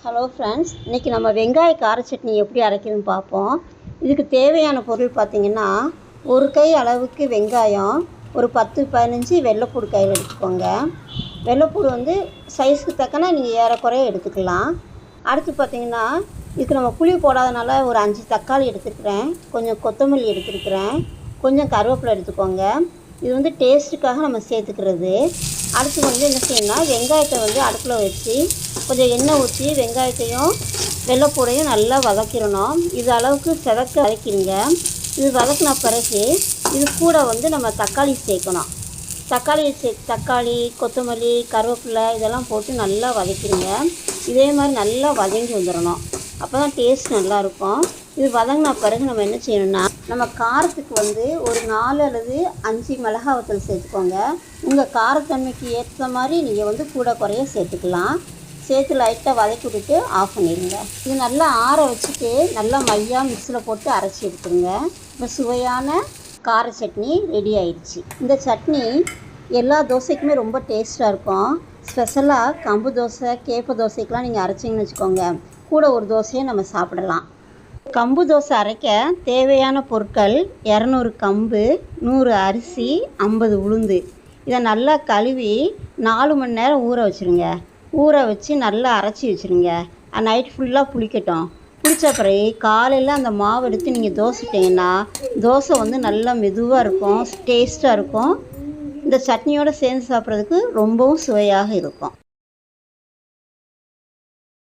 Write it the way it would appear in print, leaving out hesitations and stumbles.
Hello friends, இன்றைக்கி நம்ம வெங்காய கார சட்னி எப்படி அரைக்கிறதுன்னு பார்ப்போம். இதுக்கு தேவையான பொருள் பார்த்திங்கன்னா, ஒரு கை அளவுக்கு வெங்காயம், ஒரு 10-15 வெள்ளைப்பூடு கையில் எடுத்துக்கோங்க. வெள்ளைப்பூடு வந்து சைஸுக்கு தக்கன நீங்கள் ஏறக்குறைய எடுத்துக்கலாம். அடுத்து பார்த்திங்கன்னா, இதுக்கு நம்ம புளி போடாதனால ஒரு 5 தக்காளி எடுத்துக்கிறேன், கொஞ்சம் கொத்தமல்லி எடுத்துருக்கிறேன், கொஞ்சம் கருவேப்பிலை எடுத்துக்கோங்க. இது வந்து டேஸ்ட்டுக்காக நம்ம சேர்த்துக்கிறது. அடுத்து வந்து என்ன செய்யணும்னா, வெங்காயத்தை வந்து அடுப்பில் வச்சு கொஞ்சம் எண்ணெய் ஊற்றி வெங்காயத்தையும் வெள்ளைப்பூடையும் நல்லா வதக்கிடணும். இது அளவுக்கு செவக்க வதக்கிடுங்க. இது வதக்கின பிறகு இது கூட வந்து நம்ம தக்காளி சேர்க்கணும். தக்காளி, கொத்தமல்லி, கருவேப்பிலை இதெல்லாம் போட்டு நல்லா வதக்கிடுங்க. இதே மாதிரி நல்லா வதங்கி வந்துடணும். அப்போ தான் டேஸ்ட் நல்லாயிருக்கும். இது வதங்கின பிறகு நம்ம என்ன செய்யணும்னா, நம்ம காரத்துக்கு வந்து ஒரு 4 அல்லது 5 மிளகாய் வத்தல் சேர்த்துக்கோங்க. உங்கள் காரத்தன்மைக்கு ஏற்ற மாதிரி நீங்கள் வந்து கூட குறைய சேர்த்துக்கலாம். சேர்த்து லைட்டாக வதக்கி விட்டுட்டு ஆஃப் பண்ணிடுங்க. இது நல்லா ஆற வச்சுட்டு நல்லா மையாக மிக்ஸியில் போட்டு அரைச்சி எடுத்துருங்க. இப்போ சுவையான கார சட்னி ரெடி ஆயிடுச்சு. இந்த சட்னி எல்லா தோசைக்குமே ரொம்ப டேஸ்ட்டாக இருக்கும். ஸ்பெஷலாக கம்பு தோசை, கேப்ப தோசைக்கெலாம் நீங்கள் அரைச்சிங்கன்னு வச்சுக்கோங்க, கூட ஒரு தோசையை நம்ம சாப்பிடலாம். கம்பு தோசை அரைக்க தேவையான பொருட்கள்: 200 கம்பு, 100 அரிசி, 50 உளுந்து. இதை நல்லா கழுவி 4 மணி நேரம் ஊற வச்சுருங்க. ஊற வச்சு நல்லா அரைச்சி வச்சுருங்க. நைட் ஃபுல்லாக புளிக்கட்டும். புளித்த பிறகு காலையில் அந்த மாவு எடுத்து நீங்கள் தோசைட்டிங்கன்னா தோசை வந்து நல்லா மெதுவாக இருக்கும், டேஸ்ட்டாக இருக்கும். இந்த சட்னியோடு சேர்ந்து சாப்பிட்றதுக்கு ரொம்பவும் சுவையாக இருக்கும்.